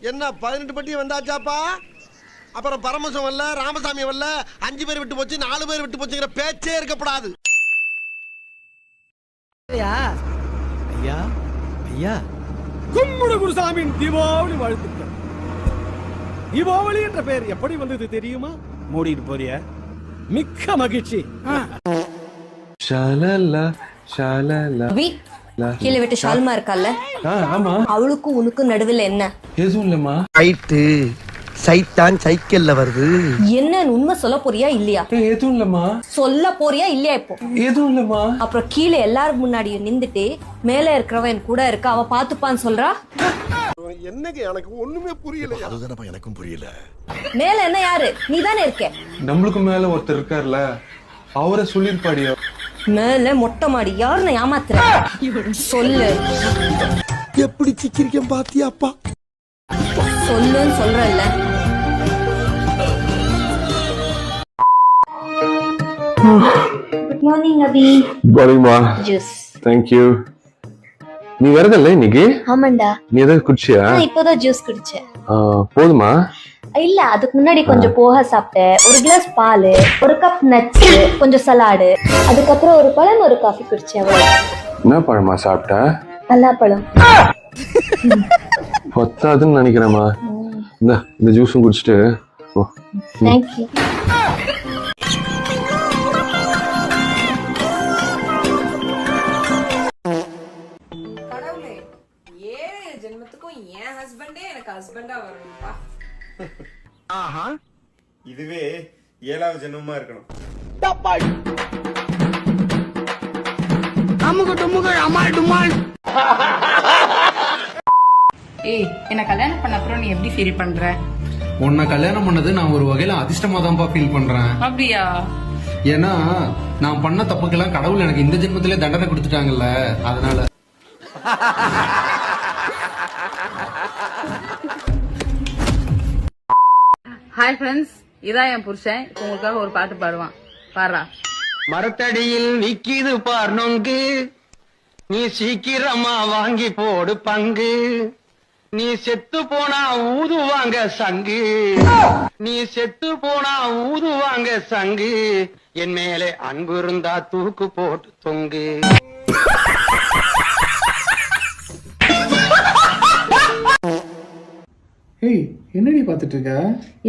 என்ன 18 பட்டி வந்தாச்சாப்பா? அப்புறம் பரமசம் வரல, ராமசாமி வரல, 5 பேர் விட்டு போச்சு, 4 பேர் விட்டு போச்சுங்கிற பேச்சே இருக்கப்படாது. ஐயா ஐயா ஐயா, கும்முடு குருசாமியின் தீபாவளி வாழ்த்துக்கள். தீபாவளி என்ற பெயர் எப்படி வந்தது தெரியுமா? மூடிட்டு போறிய? மிக்க மகிழ்ச்சி. ஷாலலா ஷாலலா. கீழே விட்டு ஷால்மா இருக்கால, ஆமா, அவளுக்கும் உனக்கும் நடுவில் என்ன? எதுவும் இல்லம்மா. ரைட்டு, சைத்தான் சைக்கிள்ல வருது. என்ன உண்மை சொல்ல போறியா இல்லையா? எதுவும் இல்லம்மா. சொல்ல போறியா இல்லையா? இப்போ எதுவும் இல்லம்மா. அப்புறம் கீழே எல்லாரும் முன்னாடியும் நின்றுட்டு மேல இருக்கிறவன் என் கூட இருக்க, அவ பாத்துப்பான்னு சொல்றா. என்னங்க எனக்கு ஒண்ணுமே புரியல. அதுதானப்பா எனக்கும் புரியல. மேல என்ன யாரு? நீ தானே இருக்க. நம்மளுக்கு மேல ஒருத்தர் இருக்கார்ல, அவரை சொல்லிருப்பாடியோ. மேல மொட்டை மாடி யாருன்னு ஏமாத்துற? சொல்லு. எப்படி சிக்கிரிக்கம் பாத்தியாப்பா? சொல்லுன்னு சொல்றல்ல. குட் மார்னிங் அபி. சரிம்மா, ஜூஸ். Thank you. நீ வரதில்ல இன்னைக்கு? ஆமாண்டா. நீ ஏதாவது குடிச்சியா? இப்போதான் ஜூஸ் குடிச்சேன். போதுமா? இல்ல, அதுக்கு முன்னாடி கொஞ்சம் போஹா சாப்பிட்டேன், ஒரு கிளாஸ் பால், ஒரு கப் நட்ஸ், கொஞ்சம் சலாடு, அதுக்கப்புறம் ஒரு பழம், ஒரு காஃபி குடிச்சேன். என்ன பழமா சாப்பிட்ட? பலாப்பழம். பத்தாதுன்னு நினைக்கிறேம்மா. இந்த ஜூஸும் குடிச்சிட்டு ஓ. தேங்க்யூ. கடவுளே, 7 ஜென்மத்துக்கும் என் ஹஸ்பண்டே எனக்கு ஹஸ்பண்டா வரணும்பா. ஆஹா, இதுவே 7வது ஜென்மமா இருக்கணும். ஏய், என்ன கல்யாணம் பண்ண அப்புறம் நீ எப்படி ஃபீல் பண்ற? உன்னை கல்யாணம் பண்ணது நான் ஒரு வகையில அதிர்ஷ்டமா தான்ப்பா ஃபீல் பண்றேன். அப்படியா? ஏன்னா நான் பண்ண தப்புக்கெல்லாம் கடவுள் எனக்கு இந்த ஜென்மத்திலே தண்டனை கொடுத்துட்டாங்கல்ல, அதனால. ஹாய் ஃப்ரெண்ட்ஸ், இதான் என் புருஷன். உங்களுக்காக ஒரு பாட்டு பாடுவான், பாடுறா. மரத்தடியில் நிக்கிது பார் நொங்கு, நீ சீக்கிரமா வாங்கி போடு பங்கு. நீ செத்து போனா ஊதுவாங்க சங்கு, நீ செத்து போனா ஊதுவாங்க சங்கு. என் மேலே அன்பு இருந்தா தூக்கு போட்டு தொங்கு. ஏய், என்னடி பாத்துட்டு இருக்க?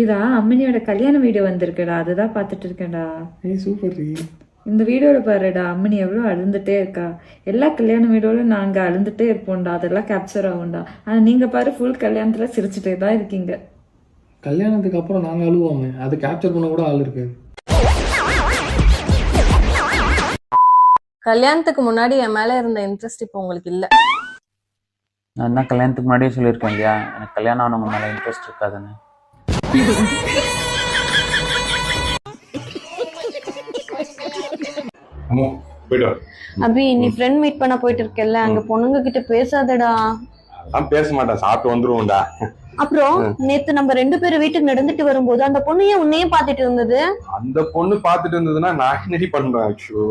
இதா அம்மனியோட கல்யாண வீடியோ வந்திருக்குடா, அதுதான் பார்த்துட்டு இருக்கேன்டா. ஏய், சூப்பர் டி. இந்த வீடியோவில் பாருடா, அம்மனி எவ்வளோ அழுந்துட்டே இருக்கா. எல்லா கல்யாண வீடியோவில் நாங்கள் அழுந்துட்டே இருப்போம்டா, அதெல்லாம் கேப்சர் ஆகும்டா. ஆனால் நீங்கள் பாரு, ஃபுல் கல்யாணத்தில் சிரிச்சுட்டே தான் இருக்கீங்க. கல்யாணத்துக்கு அப்புறம் நாங்கள் அழுவோமே, அது கேப்சர் பண்ண கூட ஆள் இருக்கு. கல்யாணத்துக்கு முன்னாடி என் மேல இருந்த இன்ட்ரெஸ்ட் இப்போ உங்களுக்கு இல்ல. நான் தான் கல்யாணத்துக்கு முன்னாடியே சொல்லியிருக்கேன் இல்லையா, எனக்கு கல்யாணம் ஆனவங்க மேலே இன்ட்ரெஸ்ட் இருக்காதுன்னு. அபி, நீ ஃப்ரெண்ட் மீட் பண்ண போயிட்டு இருக்கல, அங்க பொண்ணுங்க கிட்ட பேசாதடா. நான் பேச மாட்டேன், சாப்பிட்டு வந்துருவோம்டா. அப்புறம் நேத்து நம்ம 2 பேரும் வீட்டுக்கு நடந்துட்டு வரும்போது அந்த பொண்ணு ஏன் உன்னையே பாத்துட்டு இருந்தது? அந்த பொண்ணு பாத்துட்டு இருந்ததுன்னா நான் என்னடி பண்றேன்? ஆக்சுவோ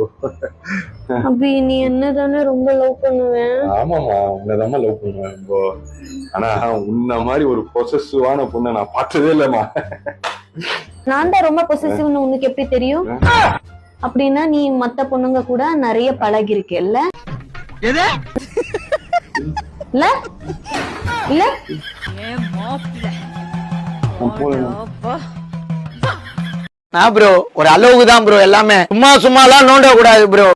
அபி, நீ என்னதானே ரொம்ப லவ் பண்ணுவேன். ஆமாமா, உன்னதாம லவ் பண்ணுவேன் ரொம்ப. ஆனா உன்ன மாதிரி ஒரு பொசசிவான பொண்ணை நான் பார்த்ததே இல்லம்மா. நான் தான் ரொம்ப பொசசிவ்னு உனக்கு எப்படி தெரியும்? அப்படின்னா நீ மத்த பொண்ணுங்க கூட நிறைய பழகி இருக்கேல்ல? இல்ல இல்ல நான் ப்ரோ ஒரு அளவுக்கு தான் ப்ரோ, எல்லாமே சும்மா சும்மாலாம் நோண்ட கூடாது ப்ரோ.